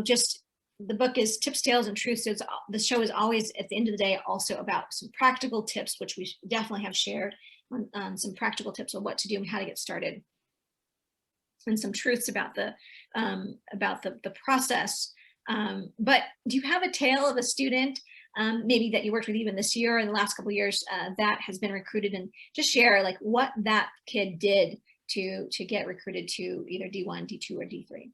just the book is Tips, Tales, and Truth. So the show is always at the end of the day also about some practical tips, which we definitely have shared on some practical tips on what to do and how to get started, and some truths about the process. But do you have a tale of a student maybe that you worked with even this year or in the last couple of years that has been recruited, and just share like what that kid did to get recruited to either D1, D2, or D3?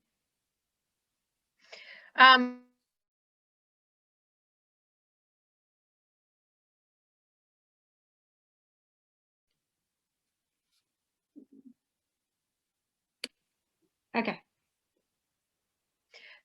Okay.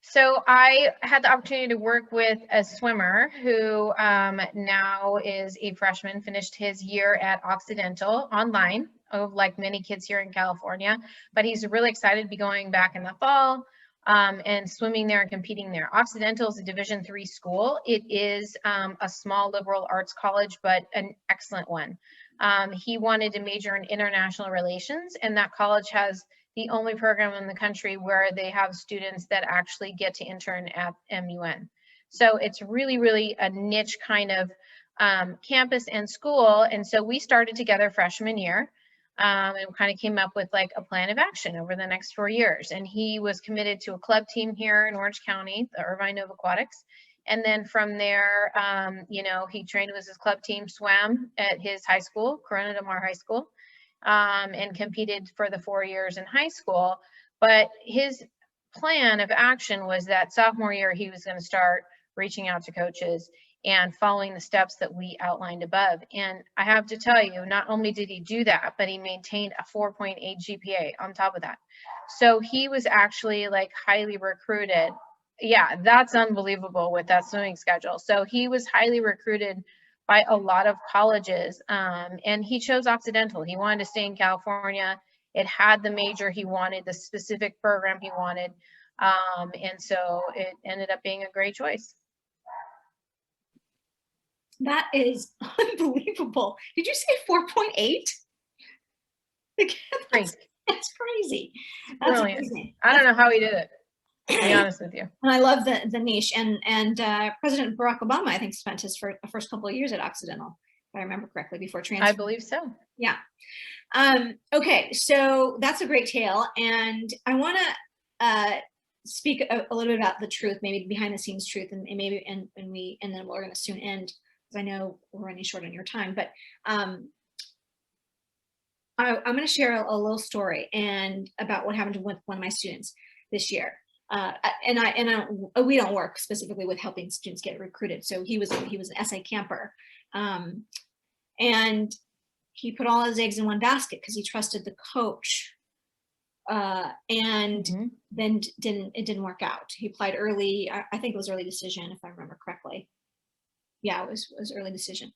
So I had the opportunity to work with a swimmer who now is a freshman, finished his year at Occidental online, like many kids here in California, but he's really excited to be going back in the fall and swimming there and competing there. Occidental is a Division III school. It is a small liberal arts college, but an excellent one. He wanted to major in international relations, and that college has the only program in the country where they have students that actually get to intern at MUN. So it's really, really a niche kind of campus and school. And so we started together freshman year and kind of came up with like a plan of action over the next 4 years. And he was committed to a club team here in Orange County, the Irvine Nova Aquatics. And then from there, he trained with his club team, swam at his high school, Corona Del Mar High School. And competed for the 4 years in high school. But his plan of action was that sophomore year, he was going to start reaching out to coaches and following the steps that we outlined above. And I have to tell you, not only did he do that, but he maintained a 4.8 GPA on top of that. So he was actually like highly recruited. Yeah, that's unbelievable with that swimming schedule. So he was highly recruited by a lot of colleges, and he chose Occidental. He wanted to stay in California. It had the major he wanted, the specific program he wanted, and so it ended up being a great choice. That is unbelievable. Did you say 4.8? That's crazy. That's brilliant. Amazing. I don't know how he did it, to be honest with you. And I love the niche, and President Barack Obama, I think, spent his first couple of years at Occidental, if I remember correctly, before transfer. I believe so. Yeah. Okay, so that's a great tale, and I want to speak a little bit about the truth, maybe behind the scenes truth, and maybe and then we're going to soon end because I know we're running short on your time, but I'm going to share a little story and about what happened with one of my students this year. We don't work specifically with helping students get recruited. So he was an SA camper, and he put all his eggs in one basket because he trusted the coach, and then it didn't work out. He applied early. I think it was early decision, if I remember correctly. Yeah, it was early decision.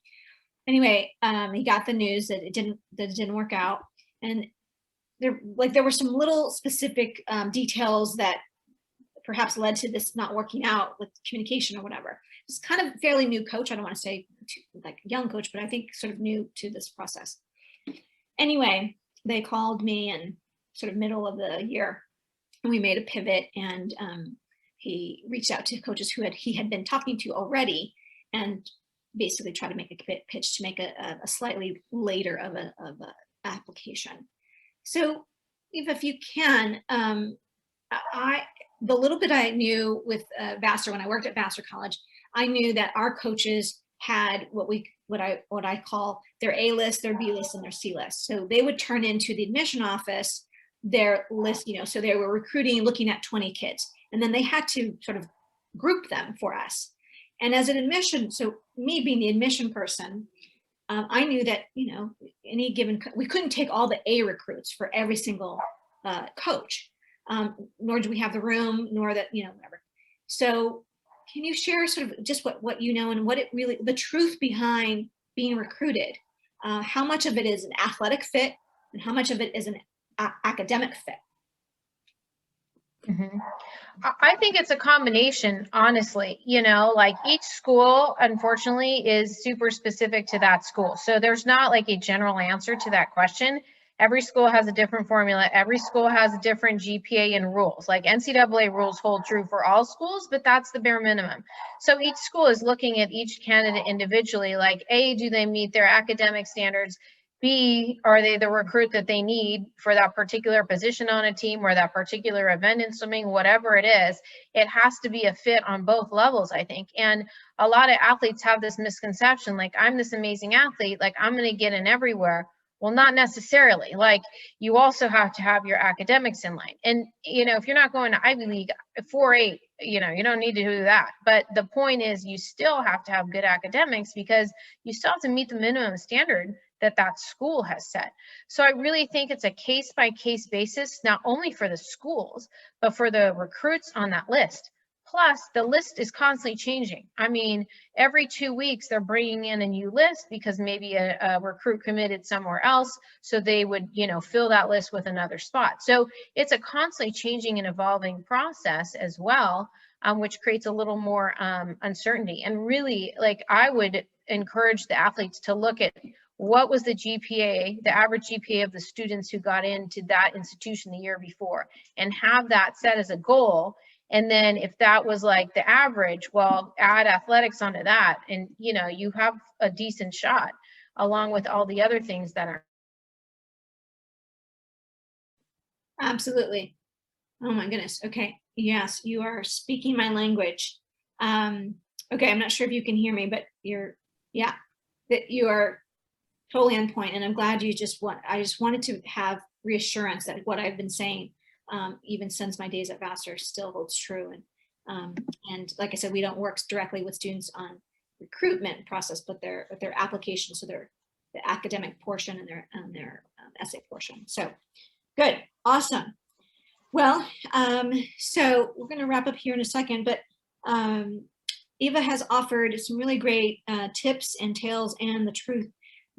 Anyway, he got the news that it didn't work out, and there were some little specific details that perhaps led to this not working out with communication or whatever. It's kind of fairly new coach. I don't want to say like young coach, but I think sort of new to this process. Anyway, they called me in sort of middle of the year, and we made a pivot, and he reached out to coaches who he had been talking to already, and basically tried to make a pitch to make a slightly later of a application. So if you can, the little bit I knew with Vassar, when I worked at Vassar College, I knew that our coaches had what I call their A list, their B list, and their C list. So they would turn into the admission office their list, so they were recruiting, looking at 20 kids, and then they had to sort of group them for us. And as an admission, so me being the admission person, I knew that any given we couldn't take all the A recruits for every single coach. Nor do we have the room, nor that, whatever. So can you share sort of just what you know and what it really, the truth behind being recruited? How much of it is an athletic fit and how much of it is an academic fit? I think it's a combination, honestly. Like each school, unfortunately, is super specific to that school. So there's not like a general answer to that question. Every school has a different formula. Every school has a different GPA and rules. Like NCAA rules hold true for all schools, but that's the bare minimum. So each school is looking at each candidate individually, like A, do they meet their academic standards? B, are they the recruit that they need for that particular position on a team or that particular event in swimming, whatever it is, it has to be a fit on both levels, I think. And a lot of athletes have this misconception, like, I'm this amazing athlete, like I'm going to get in everywhere. Well, not necessarily. Like, you also have to have your academics in line. And, if you're not going to Ivy League 4-8, you don't need to do that. But the point is, you still have to have good academics because you still have to meet the minimum standard that school has set. So I really think it's a case by case basis, not only for the schools, but for the recruits on that list. Plus, the list is constantly changing. I mean, every 2 weeks, they're bringing in a new list because maybe a recruit committed somewhere else. So they would, fill that list with another spot. So it's a constantly changing and evolving process as well, which creates a little more uncertainty. And really, like, I would encourage the athletes to look at what was the GPA, the average GPA of the students who got into that institution the year before, and have that set as a goal. And then if that was like the average, well, add athletics onto that, and you have a decent shot along with all the other things that are. Absolutely. Oh my goodness. Okay. Yes, you are speaking my language. Okay, I'm not sure if you can hear me, but that you are totally on point, and I'm glad I just wanted to have reassurance that what I've been saying, even since my days at Vassar, still holds true. And like I said, we don't work directly with students on recruitment process, but their application, so the academic portion and their essay portion. So good, awesome. Well, so we're going to wrap up here in a second, but Eva has offered some really great tips and tales and the truth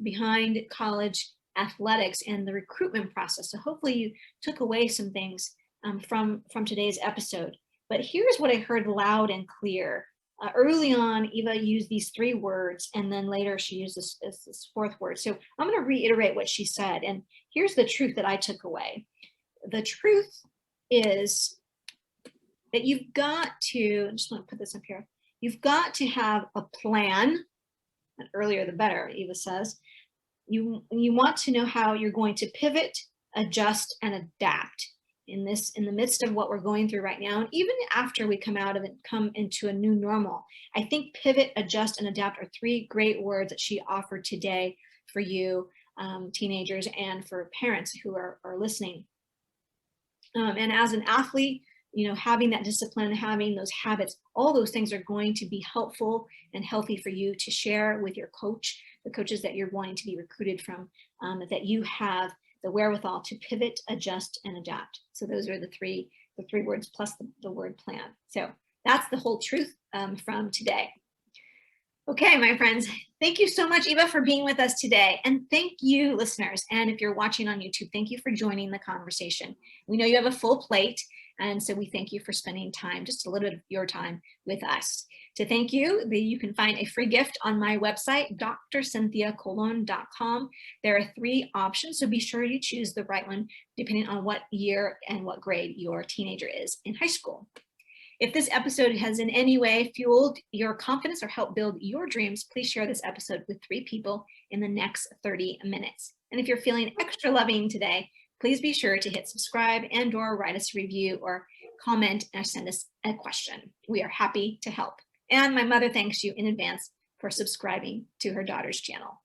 behind college athletics and the recruitment process. So hopefully you took away some things from today's episode. But here's what I heard loud and clear. Early on, Eva used these 3 words, and then later she used this 4th word. So I'm going to reiterate what she said. And here's the truth that I took away. The truth is that you've got to, I just want to put this up here, you've got to have a plan. And earlier the better, Eva says. You want to know how you're going to pivot, adjust, and adapt in the midst of what we're going through right now. And even after we come out of it, come into a new normal, I think pivot, adjust, and adapt are 3 great words that she offered today for you, teenagers, and for parents who are listening. And as an athlete, having that discipline, having those habits, all those things are going to be helpful and healthy for you to share with your coach, the coaches that you're wanting to be recruited from, that you have the wherewithal to pivot, adjust, and adapt. So those are the three words plus the word plan. So that's the whole truth from today. Okay, my friends, thank you so much, Eva, for being with us today. And thank you, listeners. And if you're watching on YouTube, thank you for joining the conversation. We know you have a full plate, and so we thank you for spending time, just a little bit of your time with us. To thank you, you can find a free gift on my website, drcynthiacolon.com. There are 3 options, so be sure you choose the right one, depending on what year and what grade your teenager is in high school. If this episode has in any way fueled your confidence or helped build your dreams, please share this episode with 3 people in the next 30 minutes. And if you're feeling extra loving today, please be sure to hit subscribe and/or write us a review or comment or send us a question. We are happy to help. And my mother thanks you in advance for subscribing to her daughter's channel.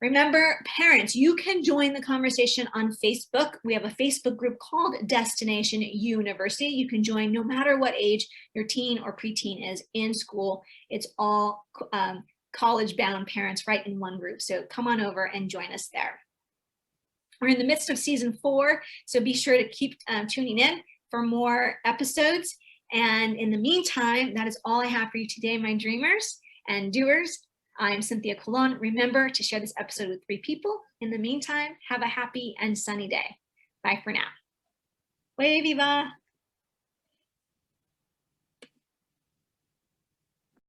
Remember, parents, you can join the conversation on Facebook. We have a Facebook group called Destination University. You can join no matter what age your teen or preteen is in school. It's all college-bound parents right in one group. So come on over and join us there. We're in the midst of season 4, so be sure to keep tuning in for more episodes. And in the meantime, that is all I have for you today, my dreamers and doers. I'm Cynthia Colon. Remember to share this episode with 3 people. In the meantime, have a happy and sunny day. Bye for now. Wave, Eva.